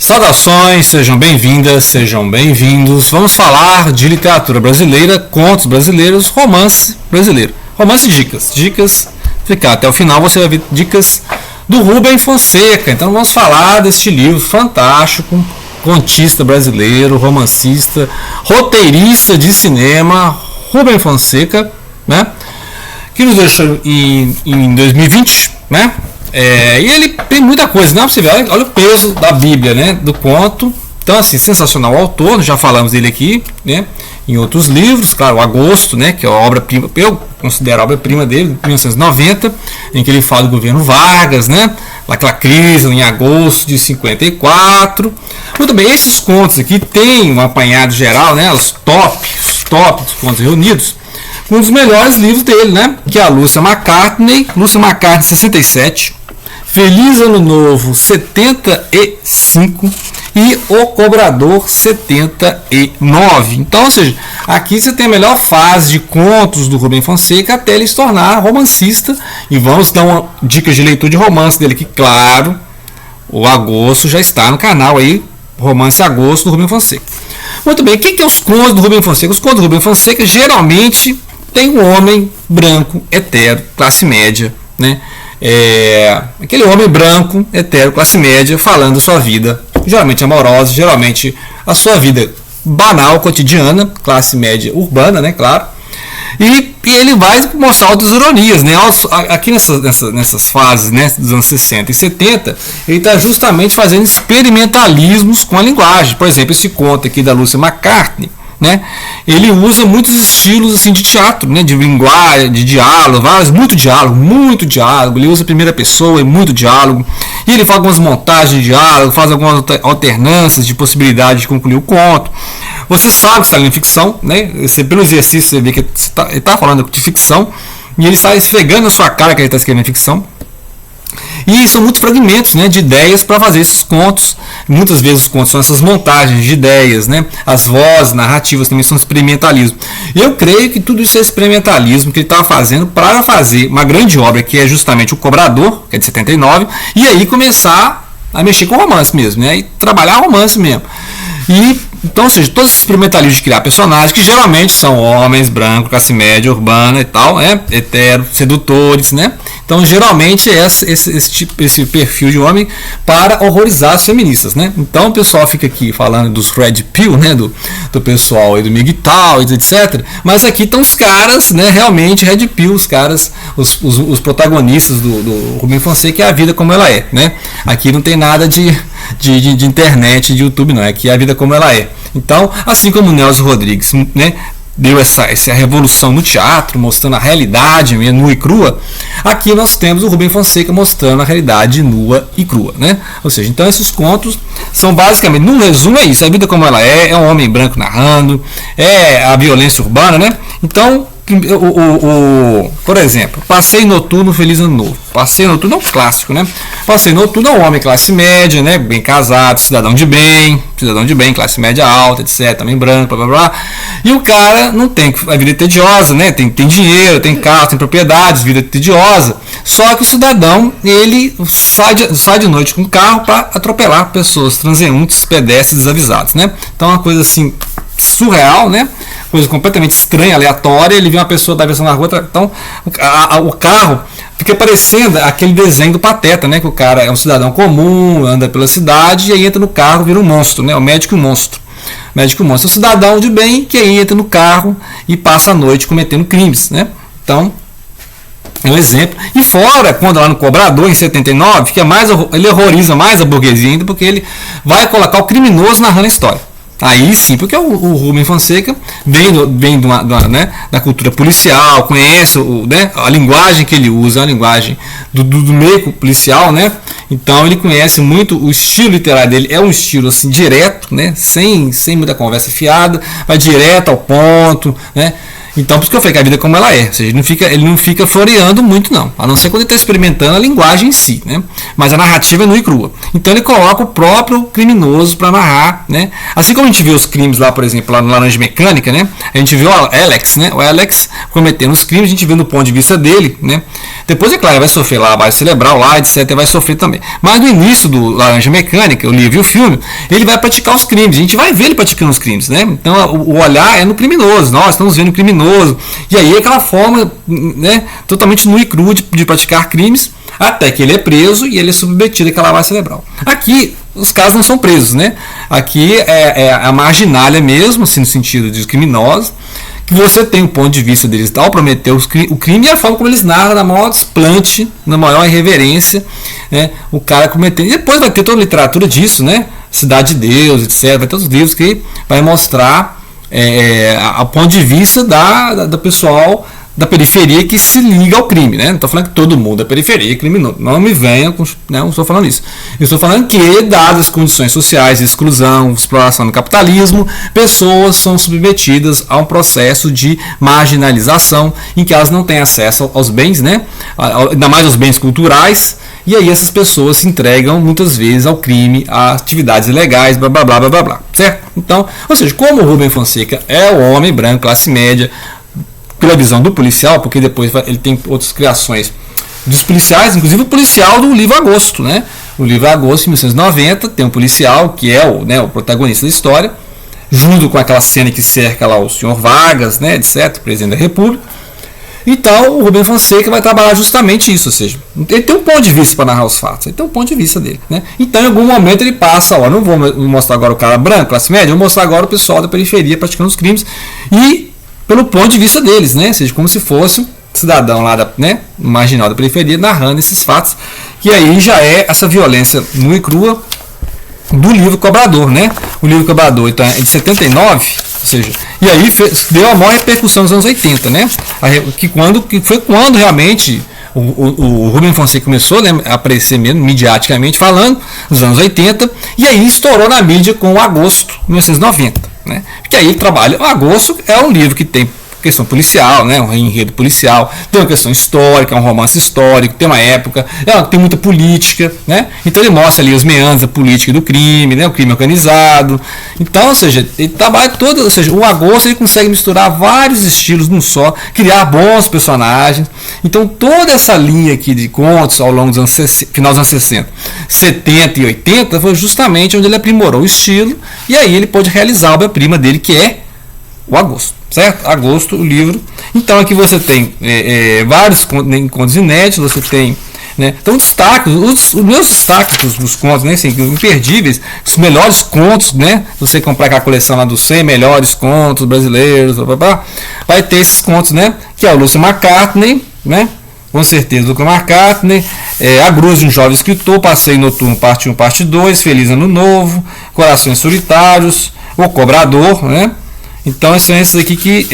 Saudações, sejam bem-vindas, sejam bem-vindos. Vamos falar de literatura brasileira, contos brasileiros, romance brasileiro. Romance e dicas. Dicas, ficar até o final você vai ver dicas do Rubem Fonseca. Então vamos falar deste livro fantástico, contista brasileiro, romancista, roteirista de cinema, Rubem Fonseca, né? Que nos deixou em 2020, né? E ele tem muita coisa, não? Você vê, olha o peso da Bíblia, né? Do conto. Então, assim, sensacional o autor, já falamos dele aqui, né? Em outros livros, claro, o Agosto, né? Que é a obra-prima, eu considero a obra-prima dele, de 1990, em que ele fala do governo Vargas, né? Aquela crise em agosto de 54. Muito bem, esses contos aqui tem um apanhado geral, né? Os top dos contos reunidos. Um dos melhores livros dele, né? Que é a Lúcia McCartney, 67, Feliz Ano Novo 75 e O Cobrador 79. Então, ou seja, aqui você tem a melhor fase de contos do Rubem Fonseca até ele se tornar romancista. E vamos dar uma dica de leitura de romance dele, que claro, o Agosto já está no canal aí, Romance Agosto do Rubem Fonseca. Muito bem, o que é os contos do Rubem Fonseca? Os contos do Rubem Fonseca geralmente tem um homem branco, hetero, classe média, né? Aquele homem branco, hetero, classe média, falando da sua vida, geralmente amorosa, geralmente a sua vida banal, cotidiana, classe média urbana, né? Claro. E ele vai mostrar outras ironias, né? Aqui nessas fases, né, dos anos 60 e 70, ele está justamente fazendo experimentalismos com a linguagem. Por exemplo, esse conto aqui da Lúcia McCartney, né? Ele usa muitos estilos assim de teatro, né? De linguagem, de diálogo, muito diálogo. Ele usa a primeira pessoa e muito diálogo. E ele faz algumas montagens de diálogo, faz algumas alternâncias de possibilidade de concluir o conto. Você sabe que está lendo ficção, né? Pelo exercício você vê que ele está falando de ficção e ele está esfregando na sua cara que ele está escrevendo ficção. E são muitos fragmentos, né, de ideias para fazer esses contos. Muitas vezes os contos são essas montagens de ideias, né? As vozes, narrativas também são experimentalismo. E eu creio que tudo isso é experimentalismo que ele estava fazendo para fazer uma grande obra que é justamente O Cobrador, que é de 79, e aí começar a mexer com romance mesmo, né? E trabalhar romance mesmo. Então, ou seja, todos esses experimentalismos de criar personagens, que geralmente são homens, brancos, classe média, urbana e tal, hetero, sedutores, né? Então, geralmente é esse perfil de homem para horrorizar as feministas, né? Então, o pessoal fica aqui falando dos Red Pill, né? Do pessoal aí do MGTOW, etc. Mas aqui estão os caras, né? Realmente Red Pill, os caras, os protagonistas do Rubem Fonseca, é a vida como ela é, né? Aqui não tem nada de internet, de YouTube, não. Aqui é a vida como ela é. Então, assim como o Nelson Rodrigues, né, deu essa revolução no teatro, mostrando a realidade nua e crua, aqui nós temos o Rubem Fonseca mostrando a realidade nua e crua, né? Ou seja, então esses contos são basicamente, no resumo é isso, a vida como ela é um homem branco narrando, é a violência urbana, né? Então, por exemplo, Passeio Noturno, Feliz Ano Novo. Passeio Noturno é um clássico, né? Passeio Noturno é um homem classe média, né? Bem casado, cidadão de bem, classe média alta, etc. Também branco, blá blá blá. E o cara não tem a vida tediosa, né? Tem dinheiro, tem carro, tem propriedades, vida tediosa. Só que o cidadão, ele sai de noite com o carro para atropelar pessoas transeuntes, pedestres desavisados, né? Então é uma coisa assim surreal, né? Coisa completamente estranha, aleatória. Ele vê uma pessoa atravessando a rua, então o carro fica parecendo aquele desenho do Pateta, né? Que o cara é um cidadão comum, anda pela cidade e aí entra no carro, vira um monstro, né? O médico e o monstro. O médico e o monstro é um cidadão de bem que aí entra no carro e passa a noite cometendo crimes, né? Então, é um exemplo. E fora, quando lá no Cobrador, em 79, que ele horroriza mais a burguesia ainda, porque ele vai colocar o criminoso narrando a história. Aí sim, porque o Rubem Fonseca vem da cultura policial, conhece né, a linguagem que ele usa, a linguagem do meio policial, né? Então ele conhece muito o estilo literário dele, é um estilo assim direto, né? Sem muita conversa fiada, vai direto ao ponto, né? Então, por isso que eu falei que a vida é como ela é. Ou seja, ele não fica floreando muito, não. A não ser quando ele está experimentando a linguagem em si, né? Mas a narrativa é nua e crua. Então, ele coloca o próprio criminoso para narrar, né? Assim como a gente vê os crimes lá, por exemplo, lá no Laranja Mecânica, né? A gente vê o Alex, né? O Alex cometendo os crimes, a gente vê do ponto de vista dele, né? Depois, é claro, ele vai sofrer lá, vai cerebral lá, etc. Vai sofrer também. Mas no início do Laranja Mecânica, o livro e o filme, ele vai praticar os crimes. A gente vai ver ele praticando os crimes, né? Então, o olhar é no criminoso. Nós estamos vendo o criminoso. E aí aquela forma, né, totalmente nua e crua de praticar crimes, até que ele é preso e ele é submetido àquela lavagem cerebral. Aqui os caras não são presos, né? Aqui é a marginália mesmo, assim, no sentido de criminosos, que você tem o ponto de vista deles ao prometer o crime e a forma como eles narram na maior desplante, na maior irreverência, né? O cara cometendo. E depois vai ter toda a literatura disso, né? Cidade de Deus, etc. Vai ter os livros que vai mostrar a ponto de vista da pessoal da periferia que se liga ao crime, né? Não estou falando que todo mundo da periferia é criminoso. Não me venha com, né? Não estou falando isso. Eu estou falando que, dadas as condições sociais de exclusão, exploração do capitalismo, pessoas são submetidas a um processo de marginalização em que elas não têm acesso aos bens, né? Ainda mais aos bens culturais. E aí essas pessoas se entregam muitas vezes ao crime, a atividades ilegais, blá blá blá blá blá, certo? Então, ou seja, como o Rubem Fonseca é o homem branco, classe média, pela visão do policial, porque depois ele tem outras criações dos policiais, inclusive o policial do livro Agosto, né? O livro Agosto, em 1990, tem um policial que é o protagonista da história, junto com aquela cena que cerca lá o senhor Vargas, né, etc., presidente da República. Então, o Rubem Fonseca vai trabalhar justamente isso, ou seja, ele tem um ponto de vista para narrar os fatos, ele tem um ponto de vista dele, né? Então, em algum momento ele passa, não vou mostrar agora o cara branco, classe média, vou mostrar agora o pessoal da periferia praticando os crimes e pelo ponto de vista deles, né? Ou seja, como se fosse um cidadão lá marginal da periferia narrando esses fatos, que aí já é essa violência nua e crua do livro Cobrador, né? O livro Cobrador então, é de 79, ou seja, e aí deu a maior repercussão nos anos 80, né? Que foi quando realmente o Rubem Fonseca começou, né, a aparecer mesmo, midiaticamente falando, nos anos 80, e aí estourou na mídia com o Agosto, 1990. Né? Porque aí ele trabalha. O Agosto é um livro que tem questão policial, né? Um enredo policial, tem uma questão histórica, um romance histórico, tem uma época, tem muita política, né? Então ele mostra ali os meandros da política do crime, né? O crime organizado. Então, ou seja, ele trabalha todo, ou seja, o Agosto ele consegue misturar vários estilos num só, criar bons personagens. Então toda essa linha aqui de contos ao longo dos anos 60, final dos anos 60, 70 e 80 foi justamente onde ele aprimorou o estilo e aí ele pôde realizar a obra-prima dele, que é o Agosto, certo? Agosto, o livro. Então aqui você tem vários contos inéditos, você tem, né? Então destaque, os meus destaques dos contos, né? Assim, imperdíveis, os melhores contos, né? Se você comprar aquela coleção lá dos 100 melhores contos brasileiros, vai ter esses contos, né? Que é o Lúcio McCartney, né? Com certeza, Lúcio McCartney, A Cruz de um Jovem Escritor, Passeio Noturno, parte 1, parte 2, Feliz Ano Novo, Corações Solitários, O Cobrador, né? Então são esses aqui que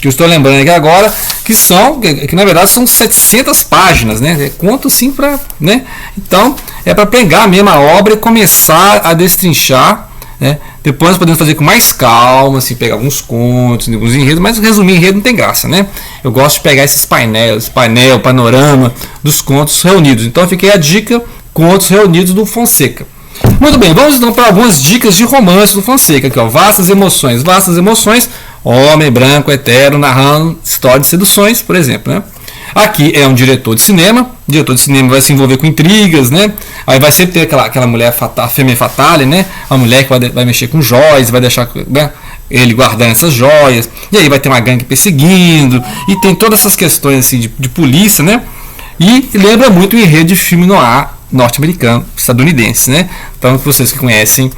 eu estou lembrando aqui agora, que na verdade são 700 páginas, né? Conto assim para, né? Então é para pegar mesmo a obra e começar a destrinchar, né? Depois nós podemos fazer com mais calma, assim, pegar alguns contos, alguns enredos, mas resumir enredo não tem graça, né? Eu gosto de pegar esses panorama dos contos reunidos. Então fiquei a dica, contos reunidos do Fonseca. Muito bem, vamos então para algumas dicas de romance do Fonseca, que é o Vastas Emoções. Vastas Emoções, homem branco, hetero, narrando história de seduções, por exemplo, né? Aqui é um diretor de cinema. O diretor de cinema vai se envolver com intrigas, né? Aí vai sempre ter aquela mulher, a fêmea fatale, né? A mulher que vai mexer com joias, vai deixar, né, ele guardando essas joias. E aí vai ter uma gangue perseguindo. E tem todas essas questões assim, de polícia, né? E lembra muito o enredo de filme noir norte-americano, estadunidense, né? Então, vocês que conhecem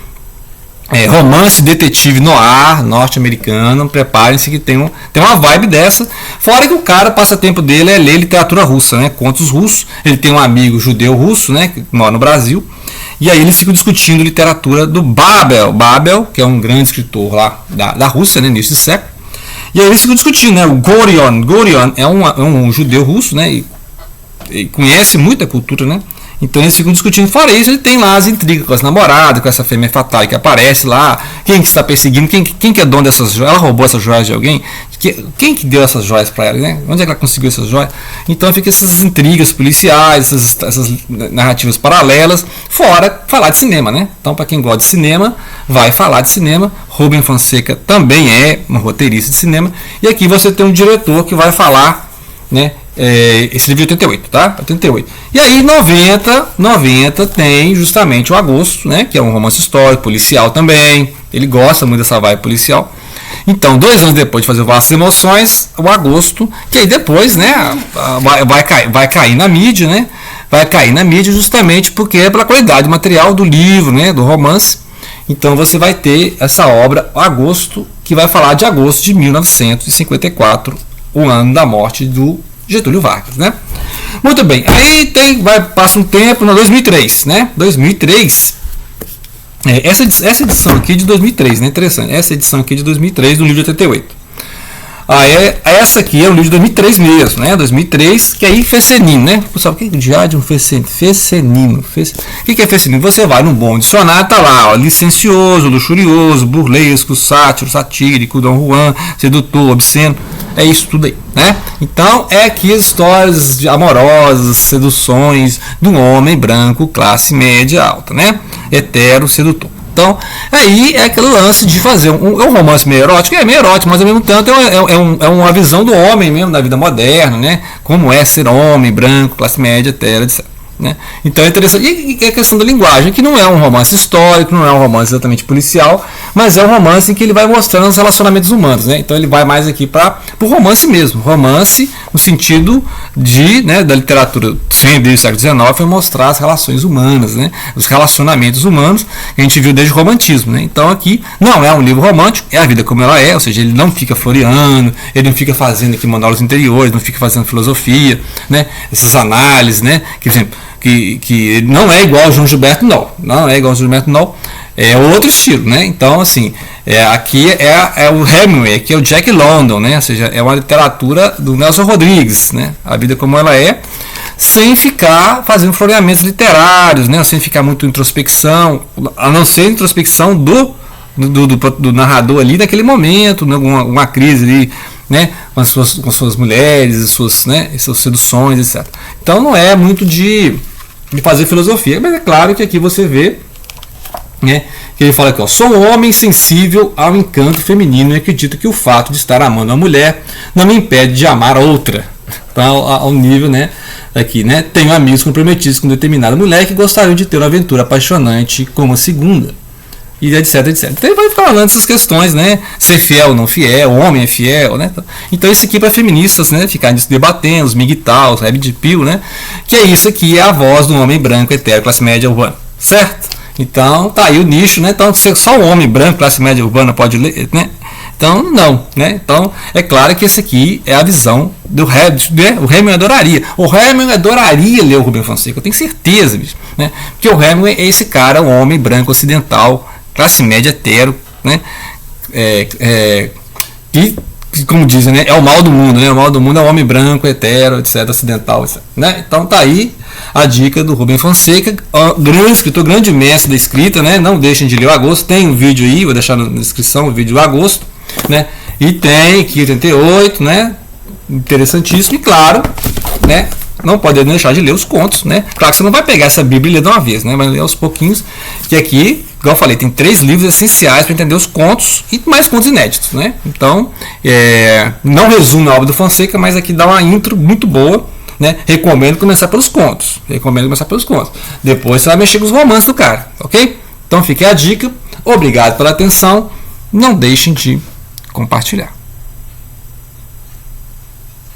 romance detetive noir norte-americano, preparem-se que tem uma vibe dessa. Fora que o cara, passatempo dele é ler literatura russa, né? Contos russos. Ele tem um amigo judeu russo, né? Que mora no Brasil. E aí eles ficam discutindo literatura do Babel, que é um grande escritor lá da Rússia, né? Início do século. E aí eles ficam discutindo, né? O Gorion é um judeu russo, né? E conhece muita cultura, né? Então eles ficam discutindo. Fora isso, ele tem lá as intrigas com as namoradas, com essa fêmea fatal que aparece lá, quem que está perseguindo, quem que é dono dessas joias, ela roubou essas joias de alguém, quem que deu essas joias para ela, né? Onde é que ela conseguiu essas joias? Então fica essas intrigas policiais, essas narrativas paralelas, fora falar de cinema, né? Então para quem gosta de cinema, vai falar de cinema. Rubem Fonseca também é um roteirista de cinema, e aqui você tem um diretor que vai falar, né? Esse livro de 88, tá? 88. E aí 90 tem justamente o Agosto, né? Que é um romance histórico, policial também. Ele gosta muito dessa vibe policial. Então, 2 anos depois de fazer o Vastas Emoções, o Agosto, que aí depois, né? Vai cair na mídia, né? Vai cair na mídia justamente porque é pela qualidade do material do livro, né? Do romance. Então você vai ter essa obra, Agosto, que vai falar de agosto de 1954, o ano da morte do Getúlio Vargas, né? Muito bem, aí passa um tempo, no 2003, né? 2003, essa edição aqui de 2003, né? Interessante, essa edição aqui de 2003 do livro de 88. Essa aqui é um livro de 2003 mesmo, né? 2003, que aí fecenino, né? Pessoal, o que é de um fecenino? O que é fecenino? Você vai num bom dicionário, tá lá, ó, licencioso, luxurioso, burlesco, sátiro, satírico, Dom Juan, sedutor, obsceno. É isso tudo aí, né? Então é aqui as histórias amorosas, seduções de um homem branco, classe média alta, né? Hetero, sedutor. Então, aí é aquele lance de fazer um romance meio erótico, meio erótico, mas ao mesmo tempo é uma visão do homem mesmo, da vida moderna, né? Como é ser homem, branco, classe média, hetero, etc. Né? Então é interessante. E a questão da linguagem, que não é um romance histórico, não é um romance exatamente policial, mas é um romance em que ele vai mostrando os relacionamentos humanos, né? Então ele vai mais aqui para o romance mesmo, romance no sentido de, né, da literatura desde o século XIX, foi mostrar as relações humanas, né? Os relacionamentos humanos que a gente viu desde o romantismo, né? Então aqui não é um livro romântico, é a vida como ela é, ou seja, ele não fica floreando, ele não fica fazendo aqui monólogos interiores, não fica fazendo filosofia, né? Essas análises, né? Que, por exemplo, que não é igual ao João Gilberto, não é igual ao João Gilberto, não, é outro estilo, né? Então, assim, aqui é o Hemingway, aqui é o Jack London, né? Ou seja, é uma literatura do Nelson Rodrigues, né? A vida como ela é, sem ficar fazendo floreamentos literários, né? Sem ficar muito introspecção, a não ser introspecção do narrador ali naquele momento, né? Uma crise ali, né, com suas mulheres, suas seduções, etc. Então não é muito de fazer filosofia, mas é claro que aqui você vê, né, que ele fala aqui, ó, sou um homem sensível ao encanto feminino e acredito que o fato de estar amando uma mulher não me impede de amar outra. Então, ao nível, né, aqui, né, tenho amigos comprometidos com determinada mulher que gostariam de ter uma aventura apaixonante como a segunda. E etc, etc. Então ele vai falando essas questões, né? Ser fiel ou não fiel, o homem é fiel, né? Então isso aqui é para feministas, né? Ficarem debatendo, os MGTOW, os Red Pill, né? Que é isso aqui, é a voz do homem branco, hetero, classe média urbana, certo? Então tá aí o nicho, né? Então só o homem branco, classe média urbana pode ler, né? Então não, né? Então é claro que esse aqui é a visão do Red, né? O Hemingway adoraria. O Hemingway adoraria ler o Rubem Fonseca, eu tenho certeza, bicho, né? Porque o Hemingway é esse cara, um homem branco ocidental, classe média hetero, né? E, como dizem, né? É o mal do mundo, né? O mal do mundo é o homem branco, hetero, etc, ocidental, etc, né? Então tá aí a dica do Rubem Fonseca, grande escritor, grande mestre da escrita, né? Não deixem de ler o Agosto, tem um vídeo aí, vou deixar na descrição o vídeo do Agosto, né? E tem aqui 88, né? Interessantíssimo, e claro, né? Não pode deixar de ler os contos, né? Claro que você não vai pegar essa Bíblia e ler de uma vez, né? Vai ler aos pouquinhos, que aqui, igual eu falei, tem 3 livros essenciais para entender os contos e mais contos inéditos, né? Então, não resume a obra do Fonseca, mas aqui dá uma intro muito boa, né? Recomendo começar pelos contos. Depois você vai mexer com os romances do cara, ok? Então fica a dica. Obrigado pela atenção. Não deixem de compartilhar.